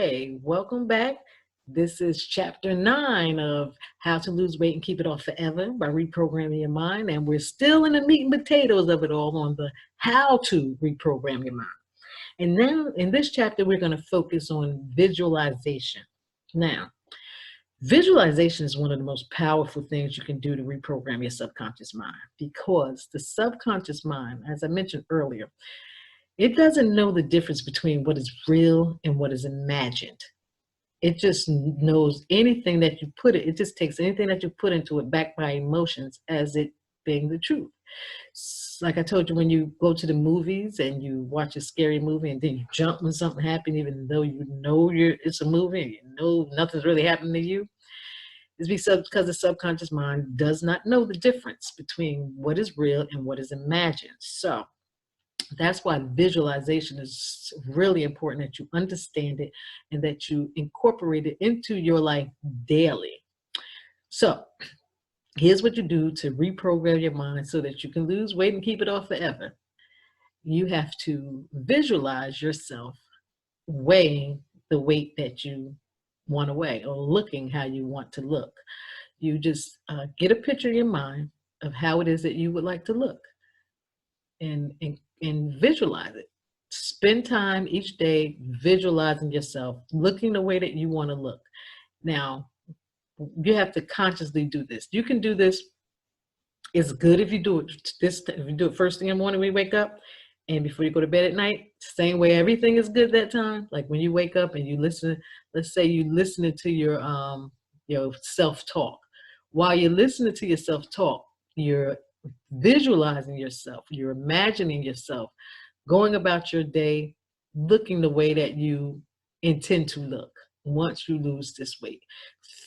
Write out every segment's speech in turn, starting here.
Okay, welcome back. This is chapter 9 of How to Lose Weight and Keep It Off Forever by Reprogramming Your Mind. And we're still in the meat and potatoes of it all on the how to reprogram your mind. And then in this chapter, we're going to focus on visualization. Now, visualization is one of the most powerful things you can do to reprogram your subconscious mind because the subconscious mind, as I mentioned earlier, it doesn't know the difference between what is real and what is imagined. It just knows anything that you put it just takes anything that you put into it backed by emotions as it being the truth. Like I told you, when you go to the movies and you watch a scary movie and then you jump when something happened, even though you know it's a movie and you know nothing's really happening to you, it's because the subconscious mind does not know the difference between what is real and what is imagined. So that's why visualization is really important, that you understand it and that you incorporate it into your life daily. So here's what you do to reprogram your mind so that you can lose weight and keep it off forever. You have to visualize yourself weighing the weight that you want to weigh or looking how you want to look. You just get a picture in your mind of how it is that you would like to look and visualize it. Spend time each day visualizing yourself, looking the way that you want to look. Now, you have to consciously do this. You can do this. It's good if you do it if you do it first thing in the morning when you wake up and before you go to bed at night. Same way, everything is good that time. Like when you wake up and you listen, let's say you listening to your self-talk. While you're listening to your self-talk, you're visualizing yourself, you're imagining yourself going about your day looking the way that you intend to look once you lose this weight,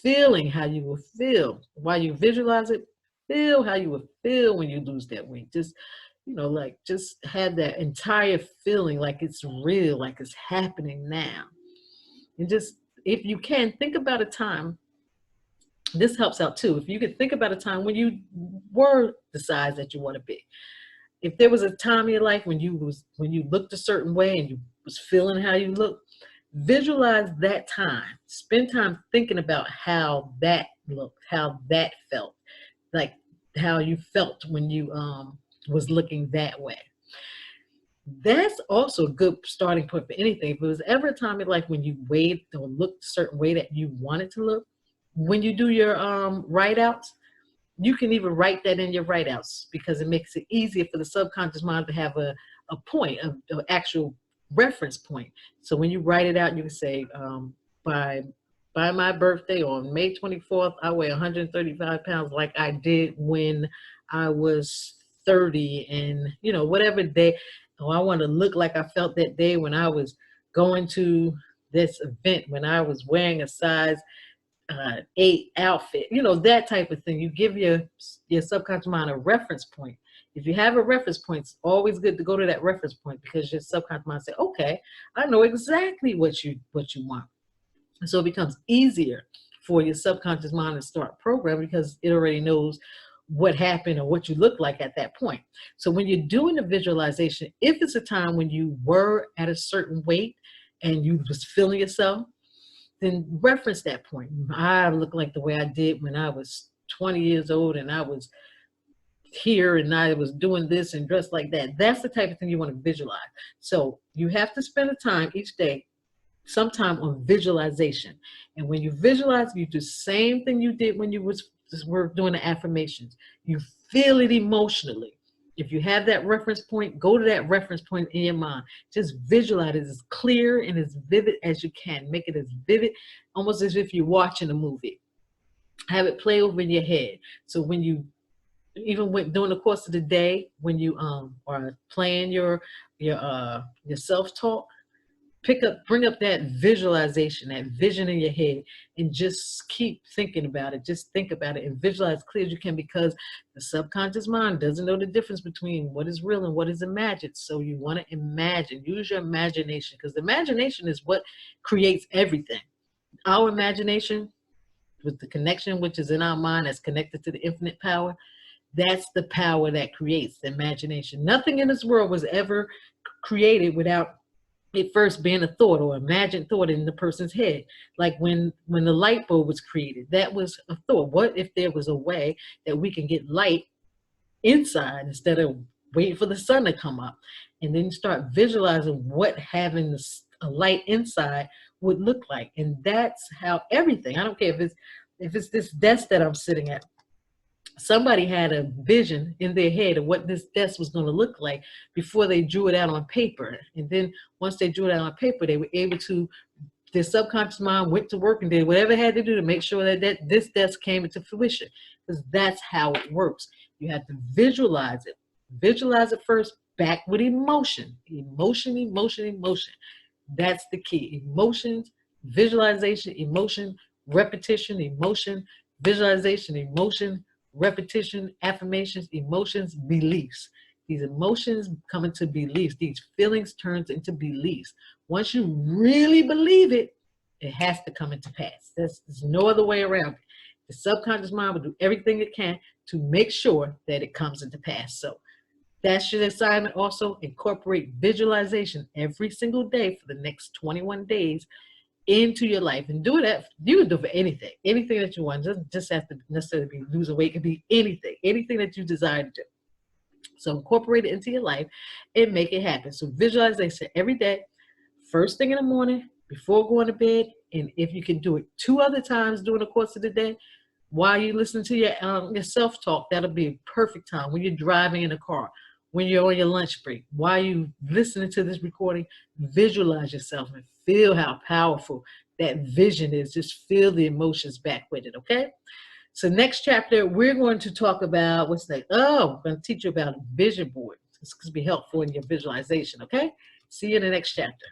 feeling how you will feel while you visualize it. Feel how you will feel when you lose that weight. Just just have that entire feeling like it's real, like it's happening now. And just, if you can, think about a time. This helps out too. If you could think about a time when you were the size that you want to be. If there was a time in your life when you looked a certain way and you was feeling how you look, visualize that time. Spend time thinking about how that looked, how that felt, like how you felt when you was looking that way. That's also a good starting point for anything. If it was ever a time in life when you weighed or looked a certain way that you wanted to look, when you do your write-outs, you can even write that in your write-outs because it makes it easier for the subconscious mind to have a point, an actual reference point. So when you write it out, you can say, by my birthday on May 24th, I weigh 135 pounds like I did when I was 30, and whatever day. Oh, I want to look like I felt that day when I was going to this event, when I was wearing a size 8 outfit, that type of thing. You give your subconscious mind a reference point. If you have a reference point, it's always good to go to that reference point because your subconscious mind say, okay, I know exactly what you want. And so it becomes easier for your subconscious mind to start programming because it already knows what happened or what you look like at that point. So when you're doing the visualization, if it's a time when you were at a certain weight and you was feeling yourself, then reference that point. I look like the way I did when I was 20 years old and I was here and I was doing this and dressed like that. That's the type of thing you want to visualize. So you have to spend a time each day, sometime on visualization. And when you visualize, you do the same thing you did when you were doing the affirmations. You feel it emotionally. If you have that reference point, go to that reference point in your mind. Just visualize it as clear and as vivid as you can. Make it as vivid, almost as if you're watching a movie. Have it play over in your head. So when you, even during the course of the day, when you are playing your self-talk, bring up that visualization, that vision in your head, and just keep thinking about it. Just think about it and visualize as clear as you can because the subconscious mind doesn't know the difference between what is real and what is imagined. So you want to imagine, use your imagination because the imagination is what creates everything. Our imagination, with the connection which is in our mind that's connected to the infinite power, that's the power that creates the imagination. Nothing in this world was ever created without it first being a thought or imagined thought in the person's head. Like when the light bulb was created, that was a thought. What if there was a way that we can get light inside instead of waiting for the sun to come up? And then start visualizing what having a light inside would look like. And that's how everything, I don't care if it's this desk that I'm sitting at, somebody had a vision in their head of what this desk was going to look like before they drew it out on paper. And then once they drew it out on paper, they were able to, their subconscious mind went to work and did whatever it had to do to make sure that this desk came into fruition, because that's how it works. You have to visualize it. Visualize it first, back with emotion. Emotion, emotion, emotion. That's the key. Emotions, visualization, emotion, repetition, emotion, visualization, emotion, repetition, affirmations, emotions, beliefs. These emotions come into beliefs. These feelings turns into beliefs. Once you really believe it, it has to come into pass. There's no other way around it. The subconscious mind will do everything it can to make sure that it comes into pass. So that's your assignment. Also, incorporate visualization every single day for the next 21 days into your life, and do it. You can do it for anything that you want. It doesn't just have to necessarily be losing weight. It could be anything that you desire to do. So incorporate it into your life and make it happen. So visualization every day, first thing in the morning, before going to bed, and if you can do it 2 other times during the course of the day, while you listen to your self-talk, that'll be a perfect time. When you're driving in the car, when you're on your lunch break, while you listening to this recording, visualize yourself and feel how powerful that vision is. Just feel the emotions back with it, okay? So next chapter, we're going to talk about, what's that? Oh, I'm going to teach you about a vision board. It's going to be helpful in your visualization, okay? See you in the next chapter.